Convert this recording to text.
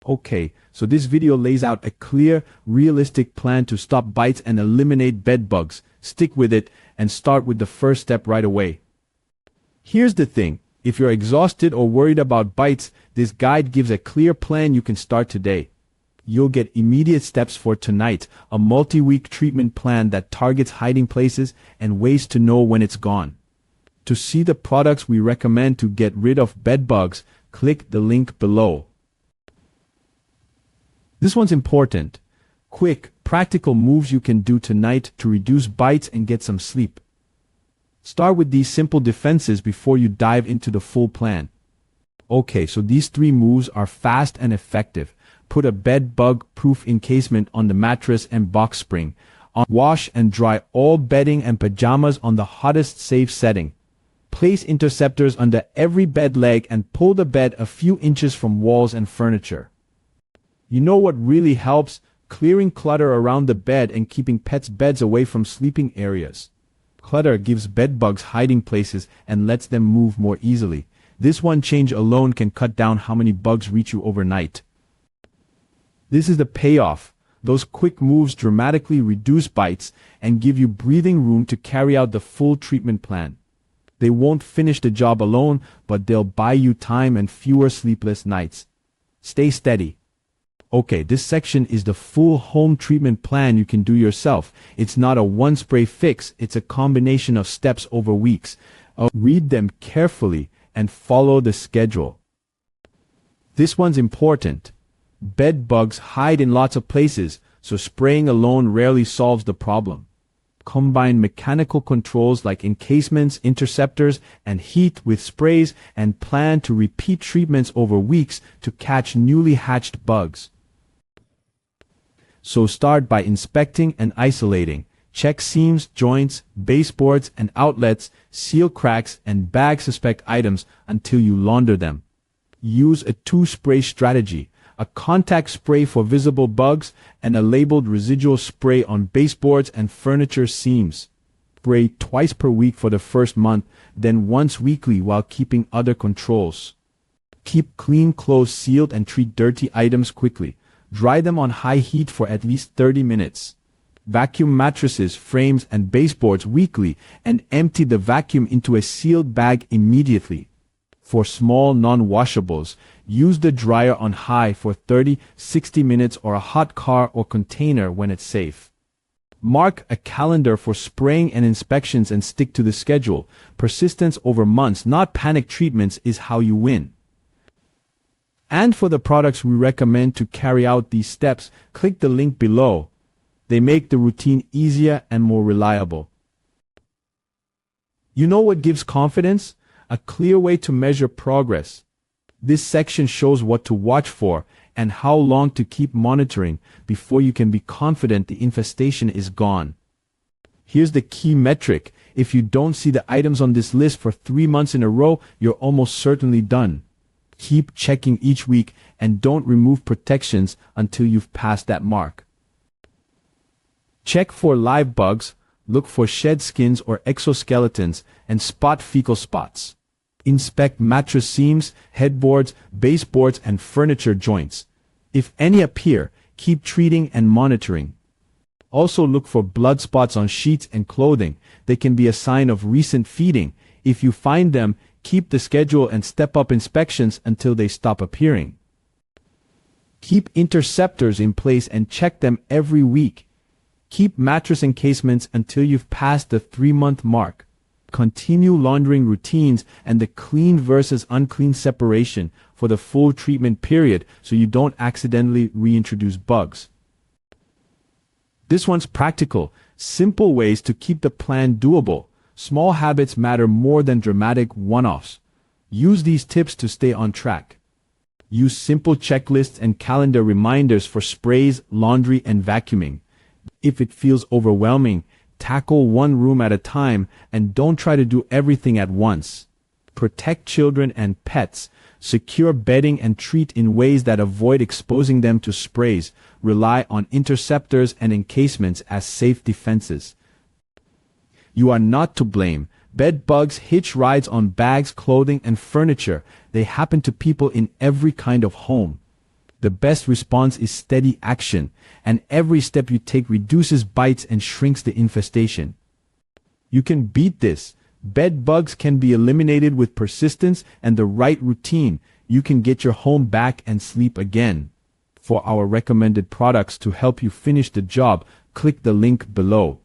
Okay, so this video lays out a clear, realistic plan to stop bites and eliminate bed bugs. Stick with it and start with the first step right away. Here's the thing, if you're exhausted or worried about bites, this guide gives a clear plan you can start today. You'll get immediate steps for tonight, a multi-week treatment plan that targets hiding places and ways to know when it's gone. To see the products we recommend to get rid of bed bugs, click the link below. This one's important. Quick, practical moves you can do tonight to reduce bites and get some sleep. Start with these simple defenses before you dive into the full plan. Okay, so these 3 moves are fast and effective. Put a bed bug-proof encasement on the mattress and box spring. Wash and dry all bedding and pajamas on the hottest safe setting. Place interceptors under every bed leg and pull the bed a few inches from walls and furniture. You know what really helps? Clearing clutter around the bed and keeping pets' beds away from sleeping areas. Clutter gives bed bugs hiding places and lets them move more easily. This one change alone can cut down how many bugs reach you overnight. This is the payoff. Those quick moves dramatically reduce bites and give you breathing room to carry out the full treatment plan. They won't finish the job alone, but they'll buy you time and fewer sleepless nights. Stay steady. Okay, this section is the full home treatment plan you can do yourself. It's not a one-spray fix, it's a combination of steps over weeks. Read them carefully and follow the schedule. This one's important. Bed bugs hide in lots of places, so spraying alone rarely solves the problem. Combine mechanical controls like encasements, interceptors, and heat with sprays and plan to repeat treatments over weeks to catch newly hatched bugs. So start by inspecting and isolating. Check seams, joints, baseboards, and outlets, seal cracks, and bag suspect items until you launder them. Use a 2-spray strategy, a contact spray for visible bugs and a labeled residual spray on baseboards and furniture seams. Spray twice per week for the first month, then once weekly while keeping other controls. Keep clean clothes sealed and treat dirty items quickly. Dry them on high heat for at least 30 minutes. Vacuum mattresses, frames, and baseboards weekly and empty the vacuum into a sealed bag immediately. For small non-washables, use the dryer on high for 30-60 minutes or a hot car or container when it's safe. Mark a calendar for spraying and inspections and stick to the schedule. Persistence over months, not panic treatments, is how you win. And for the products we recommend to carry out these steps, click the link below. They make the routine easier and more reliable. You know what gives confidence? A clear way to measure progress. This section shows what to watch for and how long to keep monitoring before you can be confident the infestation is gone. Here's the key metric. If you don't see the items on this list for 3 months in a row, you're almost certainly done. Keep checking each week and don't remove protections until you've passed that mark. Check for live bugs, look for shed skins or exoskeletons, and spot fecal spots. Inspect mattress seams, headboards, baseboards, and furniture joints. If any appear, keep treating and monitoring. Also look for blood spots on sheets and clothing. They can be a sign of recent feeding. If you find them, keep the schedule and step up inspections until they stop appearing. Keep interceptors in place and check them every week. Keep mattress encasements until you've passed the 3-month mark. Continue laundering routines and the clean versus unclean separation for the full treatment period so you don't accidentally reintroduce bugs. This one's practical, simple ways to keep the plan doable. Small habits matter more than dramatic one-offs. Use these tips to stay on track. Use simple checklists and calendar reminders for sprays, laundry, and vacuuming. If it feels overwhelming, tackle one room at a time and don't try to do everything at once. Protect children and pets. Secure bedding and treat in ways that avoid exposing them to sprays. Rely on interceptors and encasements as safe defenses. You are not to blame. Bed bugs hitch rides on bags, clothing, and furniture. They happen to people in every kind of home. The best response is steady action, and every step you take reduces bites and shrinks the infestation. You can beat this. Bed bugs can be eliminated with persistence and the right routine. You can get your home back and sleep again. For our recommended products to help you finish the job, click the link below.